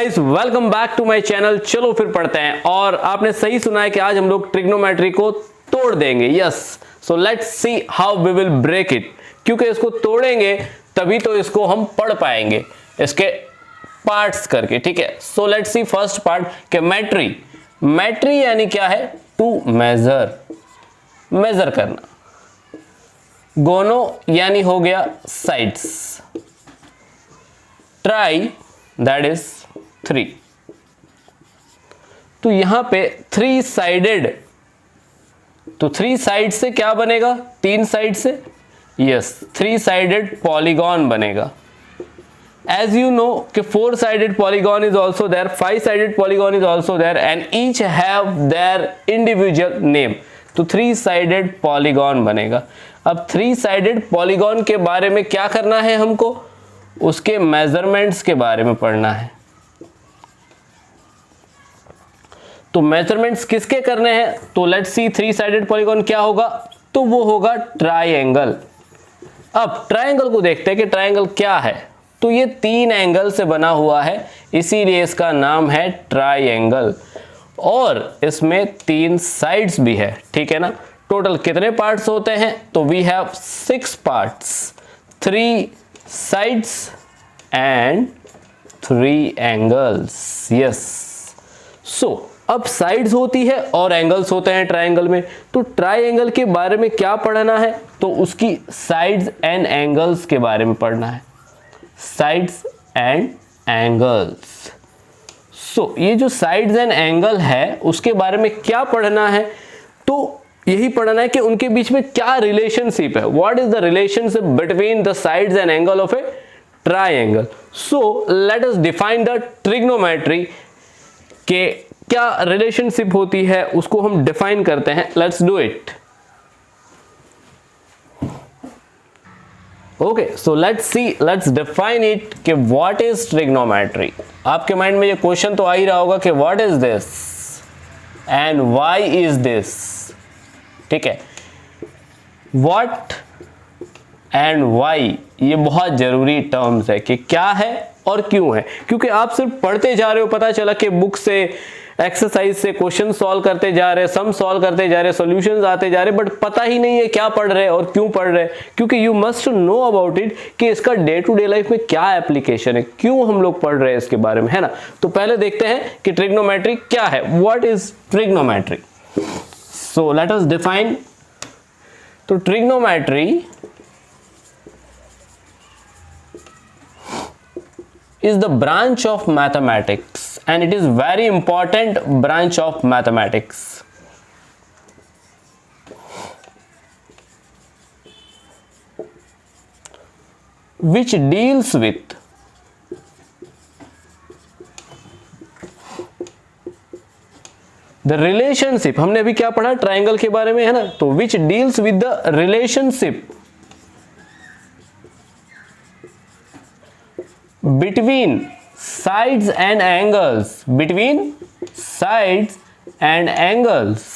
Guys, welcome back to my channel. चलो फिर पढ़ते हैं। और आपने सही सुना है कि आज हम लोग ट्रिग्नोमेट्री को तोड़ देंगे। Yes, so let's see how we will break it. क्योंकि इसको तोड़ेंगे तभी तो इसको हम पढ़ पाएंगे, इसके पार्ट्स करके। ठीक है, सो लेट्स सी फर्स्ट पार्ट के मेट्री। मेट्री यानी क्या है? टू मेजर, मेजर करना। गोनो यानी हो गया साइड्स। Try that is 3। तो यहां पे 3 साइडेड, तो 3 साइड से क्या बनेगा? 3 साइड से, यस, 3 साइडेड पॉलीगॉन बनेगा। एज यू नो कि 4 sided polygon is also there, 5 sided polygon is also there and each have their individual name. तो 3 साइडेड पॉलीगॉन बनेगा। अब 3 साइडेड पॉलीगॉन के बारे में क्या करना है हमको? उसके मेजरमेंट्स के बारे में पढ़ना है। तो मेजरमेंट्स किसके करने हैं? तो लेट्स सी 3 साइडेड पॉलीगॉन क्या होगा? तो वो होगा ट्राइंगल। अब ट्राइंगल को देखते हैं कि ट्राइंगल क्या है। तो ये 3 एंगल से बना हुआ है, इसीलिए इसका नाम है ट्राइंगल। और इसमें 3 साइड्स भी है। ठीक है ना? टोटल कितने पार्ट्स होते हैं? तो we have 6 parts, 3 sides and 3 angles. Yes. So अब साइड्स होती है और एंगल्स होते हैं ट्राइंगल में। तो ट्राइंगल के बारे में क्या पढ़ना है? तो उसकी साइड्स एंड एंगल्स के बारे में पढ़ना है। Sides and angles. सो ये जो साइड्स एंड एंगल है उसके बारे में क्या पढ़ना है? तो यही पढ़ना है कि उनके बीच में क्या रिलेशनशिप है। What is the relationship between the sides and angle of A triangle. So let us define the trigonometry के क्या रिलेशनशिप होती है, उसको हम डिफाइन करते हैं। Let's do it. Okay, so let's C, let's define it कि व्हाट इज ट्रिग्नोमेट्री। आपके माइंड में ये क्वेश्चन तो आ ही रहा होगा कि what is this and why is this. ठीक है, व्हाट एंड व्हाई ये बहुत जरूरी टर्म्स है कि क्या है और क्यों है। क्योंकि आप सिर्फ पढ़ते जा रहे हो, पता चला कि बुक से एक्सरसाइज से क्वेश्चन सॉल्व करते जा रहे, सम सॉल्व करते जा रहे, सॉल्यूशंस आते जा रहे, बट पता ही नहीं है क्या पढ़ रहे और क्यों पढ़ रहे। क्योंकि you must know about it कि इसका डे टू डे लाइफ में क्या एप्लीकेशन है, क्यों हम लोग पढ़ रहे हैं इसके बारे में, है ना। तो पहले देखते हैं कि ट्रिग्नोमेट्री क्या है। What is trigonometry? So let us define. तो trigonometry is the branch of mathematics and it is very important branch of mathematics. Which deals with the relationship. हमने अभी क्या पढ़ा ट्राइंगल के बारे में, है ना। तो विच deals with the relationship between sides and angles, between sides and angles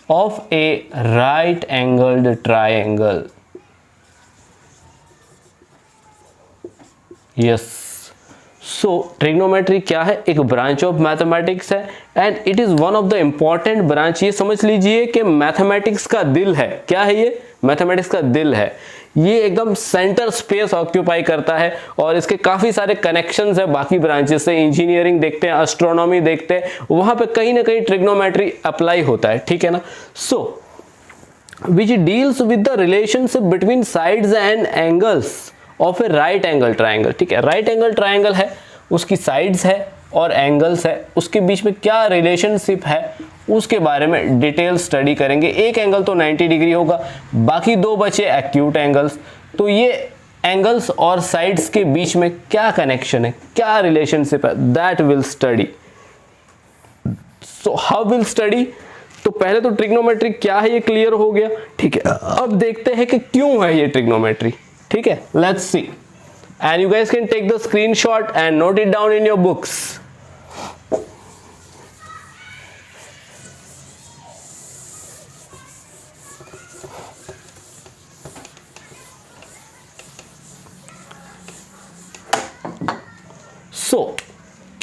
of a right angled triangle. Yes, so trigonometry क्या है? एक ब्रांच ऑफ मैथमेटिक्स है and it is one of the important branch. ये समझ लीजिए कि mathematics का दिल है। क्या है ये? मैथमेटिक्स का दिल है। ये एकदम सेंटर स्पेस ऑक्यूपाई करता है और इसके काफी सारे कनेक्शंस है बाकी ब्रांचेस से। इंजीनियरिंग देखते हैं, एस्ट्रोनॉमी देखते हैं, वहां पे कहीं ना कहीं ट्रिग्नोमेट्री अप्लाई होता है। ठीक है ना। So which deals with the relationship between sides and angles of a right angle triangle. ठीक है, राइट एंगल ट्राइंगल है, उसकी साइड्स है और एंगल्स है, उसके बीच में क्या रिलेशनशिप है उसके बारे में डिटेल स्टडी करेंगे। एक एंगल तो 90 डिग्री होगा, बाकी 2 बचे एक्यूट एंगल्स। तो ये एंगल्स और साइड्स के बीच में क्या कनेक्शन है, क्या रिलेशनशिप है, that will study. So how will study? तो पहले तो ट्रिग्नोमेट्री क्या है ये क्लियर हो गया। ठीक है, अब देखते हैं कि क्यों है ये ट्रिग्नोमेट्री। ठीक है, let's see and you guys can take the screenshot and note it down in your books.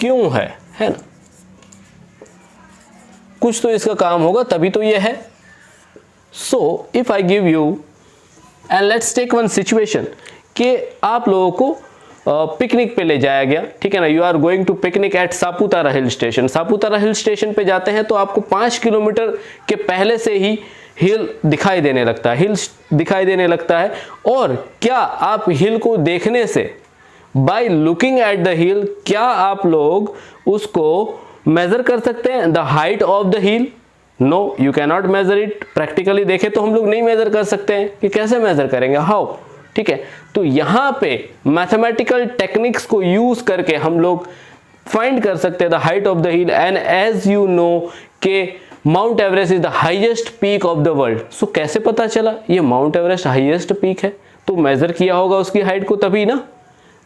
क्यों है ना, कुछ तो इसका काम होगा तभी तो ये है। So if I give you and let's take one situation कि आप लोगों को पिकनिक पे ले जाया गया, ठीक है ना, you are going to picnic at Saputara hill station. Saputara hill station पे जाते हैं तो आपको 5 किलोमीटर के पहले से ही हिल दिखाई देने लगता है, हिल दिखाई देने लगता है। और क्या आप हिल को देखने से, by looking at the hill, क्या आप लोग उसको मेजर कर सकते हैं the height of the hill? No, you can not measure it. Practically देखें तो हम लोग नहीं मेजर कर सकते हैं, कि कैसे मेजर करेंगे, हाउ, ठीक है। तो यहां पे मैथमेटिकल टेक्निक्स को यूज करके हम लोग फाइंड कर सकते हैं the height of the hill. And as you know के Mount Everest is the highest peak of the world. So कैसे पता चला ये माउंट एवरेस्ट हाईएस्ट पीक है? तो मेजर किया होगा उसकी हाइट को तभी ना।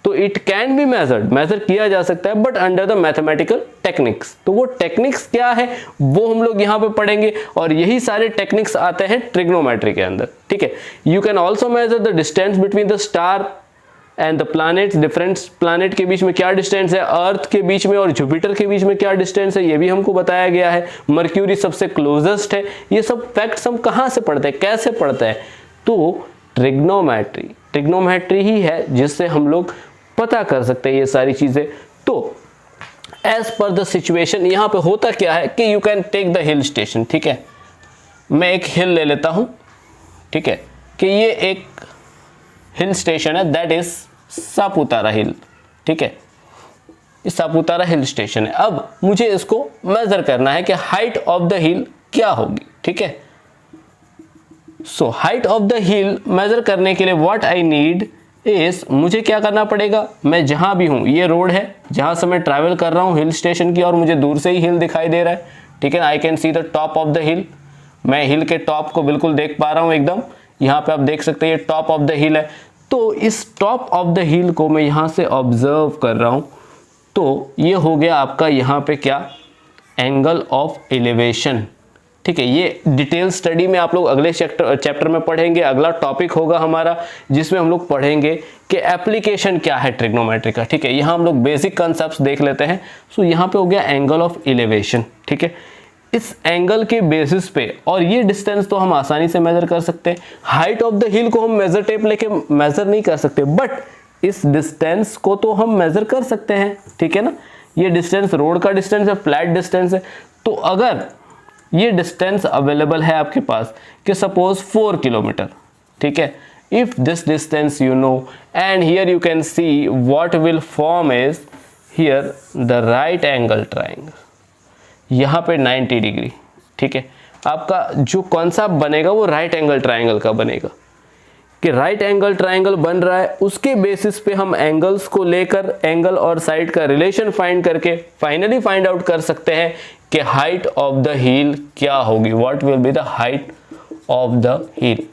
तो it can be measured, measure किया जा सकता है, but under the mathematical techniques. तो वो टेक्निक्स क्या है वो हम लोग यहाँ पे पढ़ेंगे, और यही सारे टेक्निक्स आते हैं ट्रिग्नोमेट्री के अंदर, ठीक है। You can also measure the distance between the star and the planets. Different planet के बीच में क्या डिस्टेंस है, अर्थ के बीच में और जुपिटर के बीच में क्या डिस्टेंस है, ये भी हमको बताया गया है। मर्क्यूरी सबसे क्लोजेस्ट है। ये सब फैक्ट्स हम कहाँ से पढ़ते हैं, कैसे पढ़ते हैं? तो ट्रिग्नोमेट्री ही है जिससे हम लोग पता कर सकते हैं ये सारी चीजें। तो एज पर द सिचुएशन यहाँ पे होता क्या है कि you can take the hill station, ठीक है। मैं एक हिल ले लेता हूं, ठीक है, कि ये एक हिल स्टेशन है, दैट इज सापुतारा हिल, ठीक है। ये सापुतारा हिल स्टेशन है। अब मुझे इसको मेजर करना है कि हाइट ऑफ द हिल क्या होगी, ठीक है। So height of the hill measure करने के लिए व्हाट आई नीड इस, मुझे क्या करना पड़ेगा, मैं जहां भी हूं, ये रोड है जहां से मैं ट्रैवल कर रहा हूं हिल स्टेशन की, और मुझे दूर से ही हिल दिखाई दे रहा है, ठीक है। I can see the top of the हिल। मैं हिल के टॉप को बिल्कुल देख पा रहा हूं एकदम। यहाँ पे आप देख सकते हैं ये टॉप ऑफ द हिल है। तो इस टॉप ऑफ द हिल को मैं यहाँ से ऑब्जर्व कर रहा हूं। तो ये हो गया आपका यहाँ पे क्या, एंगल ऑफ एलिवेशन, ठीक है। ये डिटेल स्टडी में आप लोग अगले चैप्टर में पढ़ेंगे। अगला टॉपिक होगा हमारा जिसमें हम लोग पढ़ेंगे कि एप्लीकेशन क्या है ट्रिग्नोमेट्री का, ठीक है। यहाँ हम लोग बेसिक कंसेप्ट्स देख लेते हैं। सो यहाँ पे हो गया एंगल ऑफ एलिवेशन, ठीक है। इस एंगल के बेसिस पे, और ये डिस्टेंस तो हम आसानी से मेजर कर सकते हैं। हाइट ऑफ द हिल को हम मेजर टेप लेके मेजर नहीं कर सकते, बट इस डिस्टेंस को तो हम मेजर कर सकते हैं, ठीक है ना। ये डिस्टेंस रोड का डिस्टेंस है, फ्लैट डिस्टेंस है। तो अगर ये डिस्टेंस अवेलेबल है आपके पास कि सपोज 4 किलोमीटर, ठीक है। If this distance you know, and here you can see what will form is here the right angle triangle, यहाँ पे 90 डिग्री, ठीक है। आपका जो कॉन्सेप्ट बनेगा वो राइट एंगल ट्रायंगल का बनेगा, कि राइट एंगल ट्रायंगल बन रहा है, उसके बेसिस पे हम एंगल्स को लेकर एंगल और साइड का रिलेशन फाइंड करके फाइनली फाइंड आउट कर सकते हैं कि हाइट ऑफ द हिल क्या होगी, what will be the height of the हिल।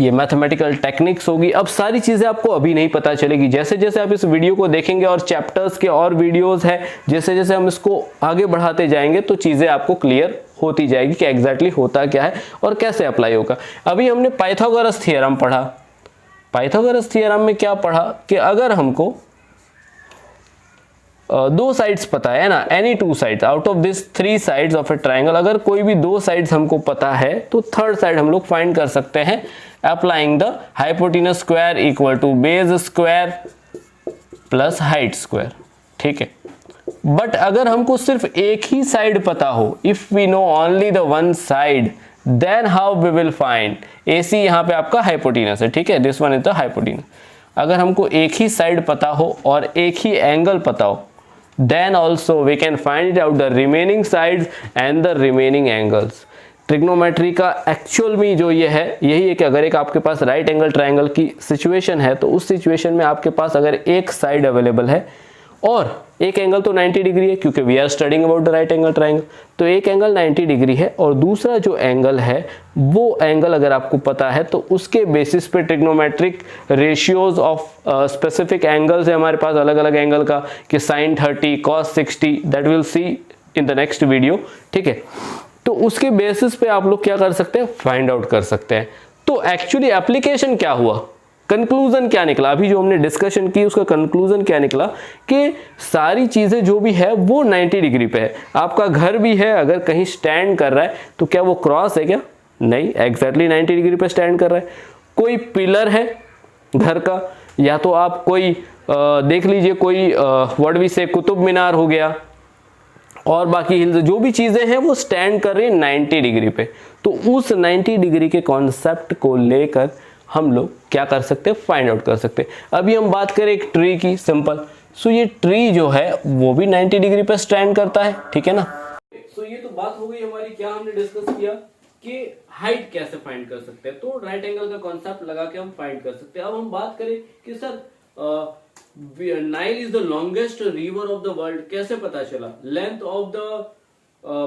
ये मैथमेटिकल टेक्निक्स होगी। अब सारी चीजें आपको अभी नहीं पता चलेगी, जैसे जैसे आप इस वीडियो को देखेंगे और चैप्टर्स के और वीडियोस हैं, जैसे जैसे हम इसको आगे बढ़ाते जाएंगे तो चीजें आपको क्लियर होती जाएगी कि एग्जैक्टली होता क्या है और कैसे अप्लाई होगा। अभी हमने पाइथागोरस थ्योरम पढ़ा। पाइथागोरस थ्योरम में क्या पढ़ा कि अगर हमको दो साइड्स पता है ना, any two sides out of this 3 sides of A triangle, अगर कोई भी 2 साइड्स हमको पता है तो थर्ड साइड हम लोग फाइंड कर सकते हैं applying the hypotenuse square equal to base square plus height square, ठीक है। बट अगर हमको सिर्फ एक ही साइड पता हो, if we know only the one side, then how we will find AC, यहाँ पे आपका हाइपोटेनस है, ठीक है, this one is the hypotenuse. अगर हमको एक ही साइड पता हो और एक ही एंगल पता हो, then also we can find out the remaining sides and the remaining angles। Trigonometry का एक्चुअल में जो ये है यही है कि अगर एक आपके पास राइट एंगल ट्रायंगल की सिचुएशन है तो उस सिचुएशन में आपके पास अगर एक साइड अवेलेबल है और एक एंगल तो 90 डिग्री है, क्योंकि we are studying about the right angle triangle, तो एक एंगल 90 डिग्री है और दूसरा जो एंगल है वो एंगल अगर आपको पता है तो उसके बेसिस पे trigonometric ratios of specific angles है हमारे पास अलग अलग एंगल का, कि sin 30 cos 60, that will see in the next video, ठीक है। तो उसके बेसिस पे आप लोग क्या कर सकते हैं, फाइंड आउट कर सकते हैं। तो एक्चुअली एप्लीकेशन क्या हुआ कंक्लूजन क्या निकला, अभी जो हमने डिस्कशन की उसका कंक्लूजन क्या निकला कि सारी चीजें जो भी है वो 90 डिग्री पे है। आपका घर भी है, अगर कहीं स्टैंड कर रहा है तो क्या वो क्रॉस है क्या? नहीं, एग्जैक्टली 90 डिग्री पे स्टैंड कर रहा है। कोई पिलर है घर का, या तो आप कोई देख लीजिए कोई व्हाट वी से कुतुब मीनार हो गया, और बाकी हिल्स जो भी चीजें हैं वो स्टैंड कर रही है 90 डिग्री पे। तो उस 90 डिग्री के कॉन्सेप्ट को लेकर हम लोग क्या कर सकते हैं, फाइंड आउट कर सकते हैं। अभी हम बात करें एक ट्री की, सिंपल। सो ये ट्री जो है वो भी 90 डिग्री पे स्टैंड करता है, ठीक है ना। सो ये तो बात हो गई हमारी, क्या हमने डिस्कस किया कि हाइट कैसे फाइंड कर सकते हैं, तो राइट एंगल का कॉन्सेप्ट लगा के हम फाइंड कर सकते हैं। अब हम बात करें कि sir Nile is the longest river of the world, कैसे पता चला? Length of the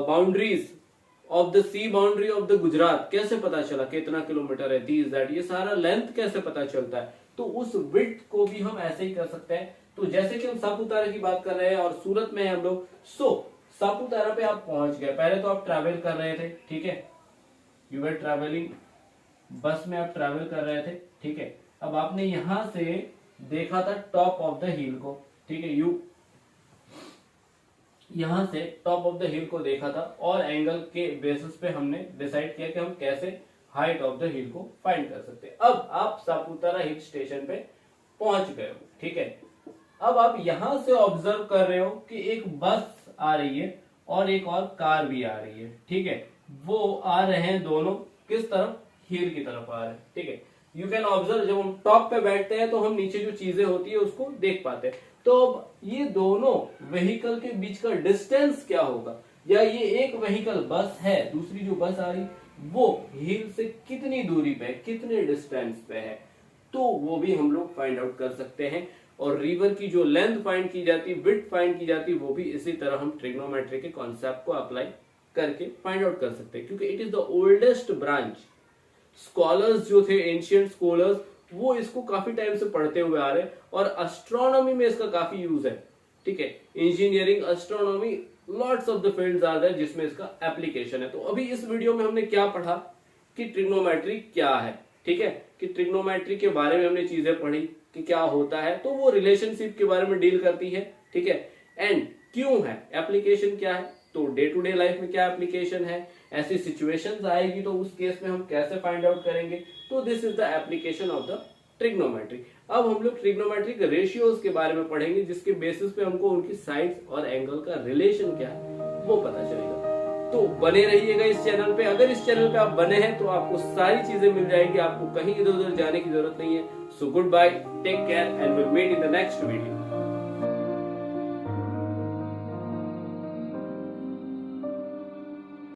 boundaries of the sea boundary of the Gujarat कैसे पता चला, कितना किलोमीटर है, दिस दैट, ये सारा लेंथ कैसे पता चलता है? तो उस विड्थ को भी हम ऐसे ही कर सकते हैं। तो जैसे कि हम सापुतारा की बात कर रहे हैं और सूरत में हैं हम लोग, सो सापुतारा पे आप पहुंच गए, पहले तो आप ट्रैवल कर रहे थे, ठीक है, यू वर ट्रैवलिंग, बस में आप ट्रैवल कर रहे थे, ठीक है। अब आपने यहां से देखा था टॉप ऑफ द हिल को, ठीक है, यू यहां से टॉप ऑफ द हिल को देखा था, और एंगल के बेसिस पे हमने डिसाइड किया कि हम कैसे हाइट ऑफ द हिल को फाइंड कर सकते हैं। अब आप सापुतारा हिल स्टेशन पे पहुंच गए हो, ठीक है। अब आप यहां से ऑब्जर्व कर रहे हो कि एक बस आ रही है और एक और कार भी आ रही है, ठीक है। वो आ रहे हैं दोनों किस तरफ, हिल की तरफ आ रहे हैं, ठीक है। यू कैन ऑब्जर्व, जब हम टॉप पे बैठते हैं तो हम नीचे जो चीजें होती है उसको देख पाते हैं। तो अब ये दोनों व्हीकल के बीच का डिस्टेंस क्या होगा, या ये एक व्हीकल बस है, दूसरी जो बस आ रही वो हिल से कितनी दूरी पे, कितने डिस्टेंस पे है, तो वो भी हम लोग फाइंड आउट कर सकते हैं। और रिवर की जो लेंथ फाइंड की जाती, विड्थ फाइंड की जाती, वो भी इसी तरह हम ट्रिग्नोमेट्री के कॉन्सेप्ट को अप्लाई करके फाइंड आउट कर सकते हैं, क्योंकि it is the oldest branch. Scholars जो थे, एंशिएंट स्कॉलर्स, वो इसको काफी टाइम से पढ़ते हुए आ रहे हैं, और एस्ट्रोनॉमी में इसका काफी यूज है, ठीक है। Engineering, astronomy, lots of the fields are there जिसमें इसका एप्लीकेशन है। तो अभी इस वीडियो में हमने क्या पढ़ा कि ट्रिग्नोमेट्री क्या है, ठीक है, कि ट्रिग्नोमेट्री के बारे में हमने चीजें पढ़ी कि क्या होता है, तो वो रिलेशनशिप के बारे में डील करती है, ठीक है। एंड क्यों है, एप्लीकेशन क्या है, तो डे टू डे लाइफ में क्या एप्लीकेशन है, ऐसी सिचुएशंस आएगी तो उस केस में हम कैसे फाइंड आउट करेंगे, तो this is the application of the trigonometry. अब हम लोग ट्रिग्नोमेट्री के रेशियोज के बारे में पढ़ेंगे, जिसके बेसिस पे हमको उनकी साइड्स और एंगल का रिलेशन क्या है वो पता चलेगा। तो बने रहिएगा इस चैनल पे। अगर इस चैनल पे आप बने हैं तो आपको सारी चीजें मिल जाएगी, आपको कहीं इधर उधर जाने की जरूरत नहीं है। So good bye, take care and will meet in the next video.